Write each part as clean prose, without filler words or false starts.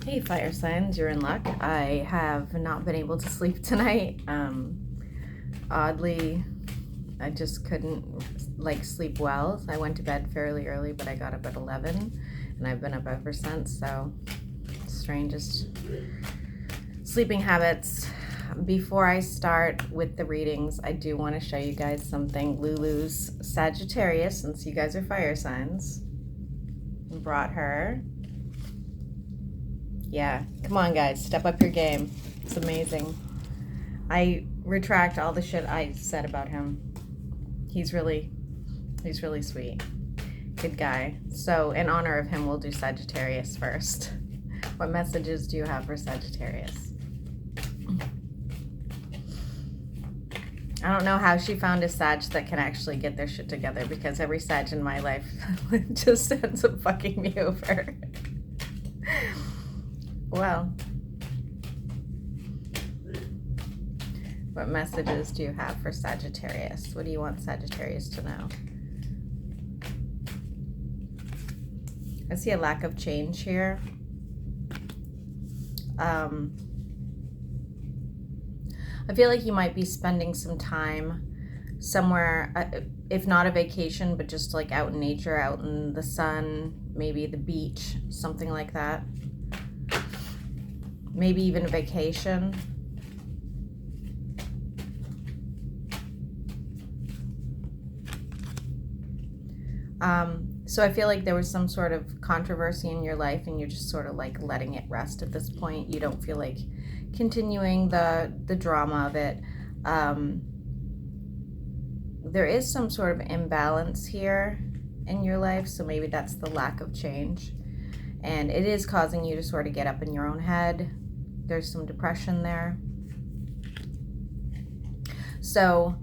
Hey, fire signs, you're in luck. I have not been able to sleep tonight. Oddly, I just couldn't sleep well. I went to bed fairly early, but I got up at 11 and I've been up ever since. So strangest sleeping habits. Before I start with the readings, I do want to show you guys something. Lulu's Sagittarius, since you guys are fire signs, brought her. Yeah, come on guys, step up your game. It's amazing. I retract all the shit I said about him. He's really sweet. Good guy. So in honor of him, we'll do Sagittarius first. What messages do you have for Sagittarius? I don't know how she found a Sag that can actually get their shit together, because every Sag in my life just ends up fucking me over. Well, what messages do you have for Sagittarius? What do you want Sagittarius to know? I see a lack of change here. I feel like you might be spending some time somewhere, if not a vacation, but just like out in nature, out in the sun, maybe the beach, something like that. Maybe even a vacation. So I feel like there was some sort of controversy in your life and you're just sort of like letting it rest at this point. You don't feel like continuing the drama of it. There is some sort of imbalance here in your life, so maybe that's the lack of change. And it is causing you to sort of get up in your own head. There's some depression there. So,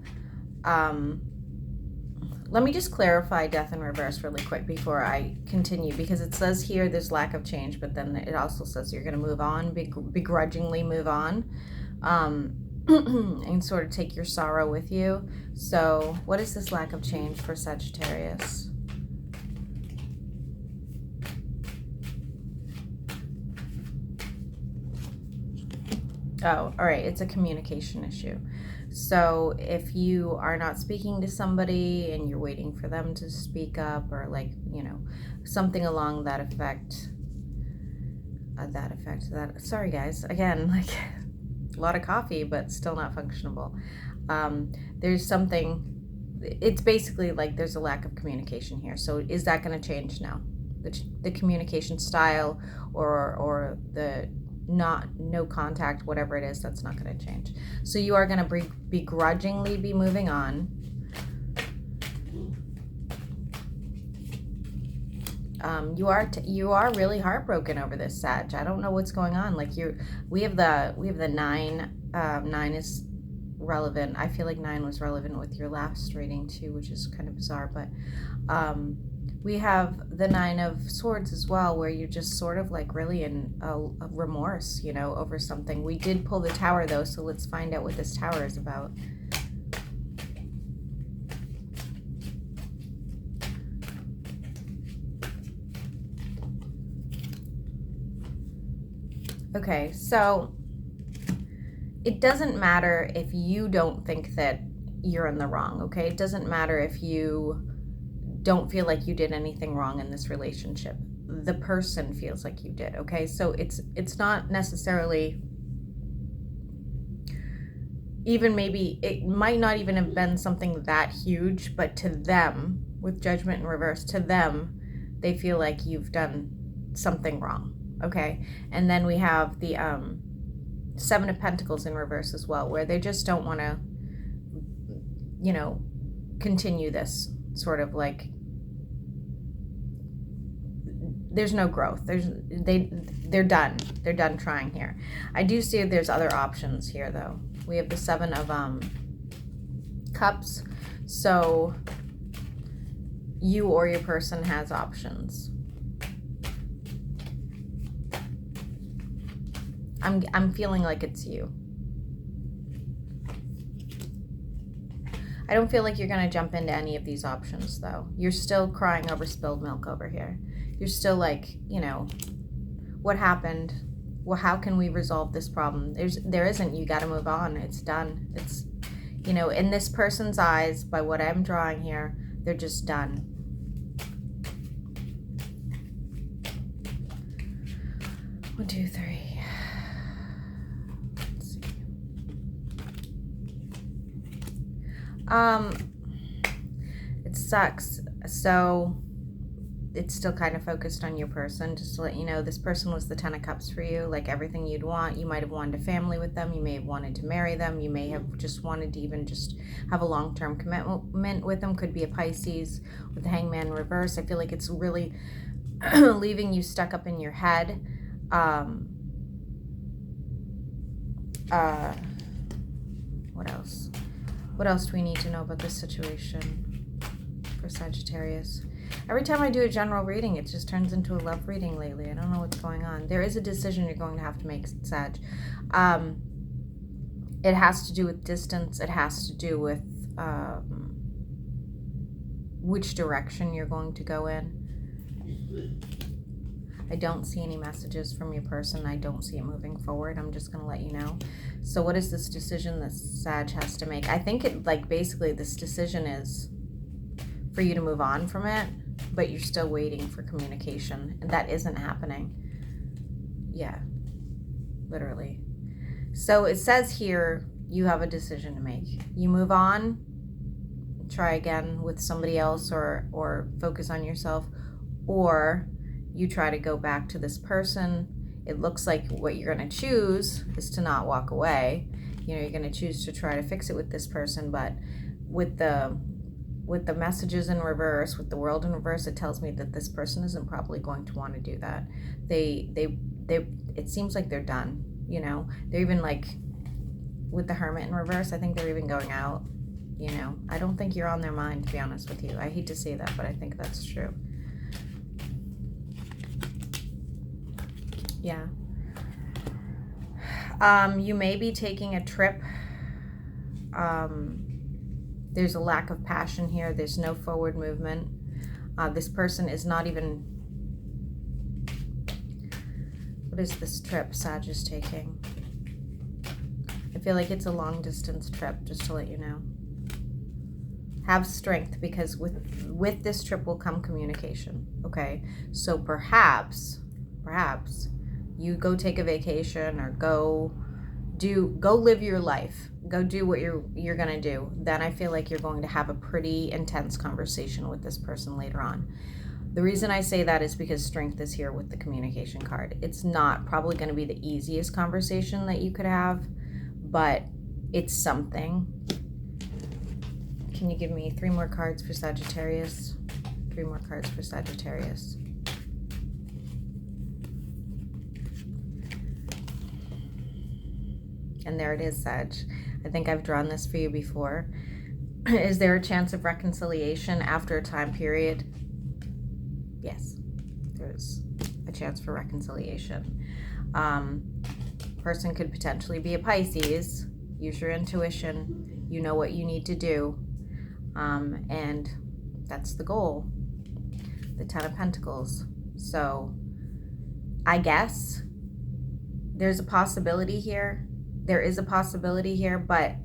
let me just clarify death in reverse really quick before I continue, because it says here there's lack of change, but then it also says you're going to move on, begrudgingly move on, and sort of take your sorrow with you. So what is this lack of change for Sagittarius? Oh, all right. It's a communication issue. So if you are not speaking to somebody and you're waiting for them to speak up, or like, you know, something along that effect, sorry guys, again, like a lot of coffee, but still not functionable. There's something, it's basically like there's a lack of communication here. So is that going to change now? The communication style, or the no contact, whatever it is, that's not going to change. So you are going to begrudgingly be moving on. You are really heartbroken over this, Sag. I don't know what's going on. Like we have the 9. 9 is relevant. I feel like 9 was relevant with your last reading too, which is kind of bizarre. But we have the 9 of Swords as well, where you're just sort of like really in a remorse, you know, over something. We did pull the Tower though, so let's find out what this Tower is about. Okay, so it doesn't matter if you don't think that you're in the wrong, okay? It doesn't matter if you don't feel like you did anything wrong in this relationship. The person feels like you did, okay? So it's not necessarily, even maybe it might not even have been something that huge, but to them, with Judgment in reverse, to them, they feel like you've done something wrong, okay? And then we have the 7 of Pentacles in reverse as well, where they just don't want to, you know, continue this sort of like, there's no growth. They're done. They're done trying here. I do see there's other options here though. We have the 7 of Cups. So you or your person has options. I'm feeling like it's you. I don't feel like you're going to jump into any of these options though. You're still crying over spilled milk over here. You're still like, you know, what happened? well, how can we resolve this problem? There isn't. You got to move on. It's done. It's, you know, in this person's eyes, by what I'm drawing here, they're just done. One, two, three. Let's see. It sucks. So it's still kind of focused on your person. Just to let you know, this person was the 10 of Cups for you, like everything you'd want. You might have wanted a family with them. You may have wanted to marry them. You may have just wanted to even just have a long-term commitment with them. Could be a Pisces with the Hangman reverse. I feel like it's really leaving you stuck up in your head. What else? What else do we need to know about this situation for Sagittarius? Every time I do a general reading, it just turns into a love reading lately. I don't know what's going on. There is a decision you're going to have to make, Sag. It has to do with distance. It has to do with which direction you're going to go in. I don't see any messages from your person. I don't see it moving forward. I'm just going to let you know. So what is this decision that Sag has to make? I think it, like, basically this decision is for you to move on from it, but you're still waiting for communication, and that isn't happening. Yeah, literally. So it says here you have a decision to make. You move on, try again with somebody else, or focus on yourself, or you try to go back to this person. It looks like what you're going to choose is to not walk away. You know, you're going to choose to try to fix it with this person, but with the messages in reverse, with the world in reverse, it tells me that this person isn't probably going to want to do that. It seems like they're done, you know. They're even, like, with the Hermit in reverse, I think they're even going out, you know. I don't think you're on their mind, to be honest with you. I hate to say that, but I think that's true. Yeah. You may be taking a trip. There's a lack of passion here. There's no forward movement. This person is not even... What is this trip Sag is taking? I feel like it's a long distance trip, just to let you know. Have strength, because with this trip will come communication, okay? So perhaps you go take a vacation, or go live your life. Go do what you're gonna do. Then I feel like you're going to have a pretty intense conversation with this person later on. The reason I say that is because strength is here with the communication card. It's not probably going to be the easiest conversation that you could have, but it's something. Can you give me 3 more cards for Sagittarius? 3 more cards for Sagittarius. And there it is, Sag. I think I've drawn this for you before. Is there a chance of reconciliation after a time period? Yes, there's a chance for reconciliation. Person could potentially be a Pisces. Use your intuition. You know what you need to do. And that's the goal. The 10 of Pentacles. So I guess there's a possibility here. There is a possibility here, but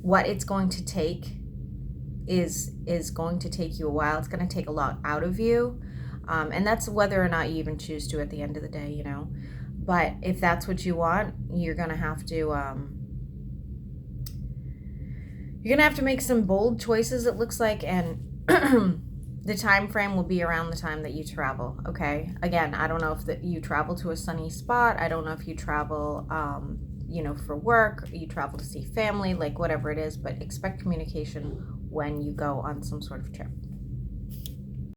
what it's going to take is going to take you a while. It's going to take a lot out of you. And that's whether or not you even choose to at the end of the day, you know. But if that's what you want, you're going to have to make some bold choices, it looks like, and the time frame will be around the time that you travel, okay? Again, I don't know if you travel to a sunny spot. I don't know if you travel you know, for work, you travel to see family, like whatever it is, but expect communication when you go on some sort of trip.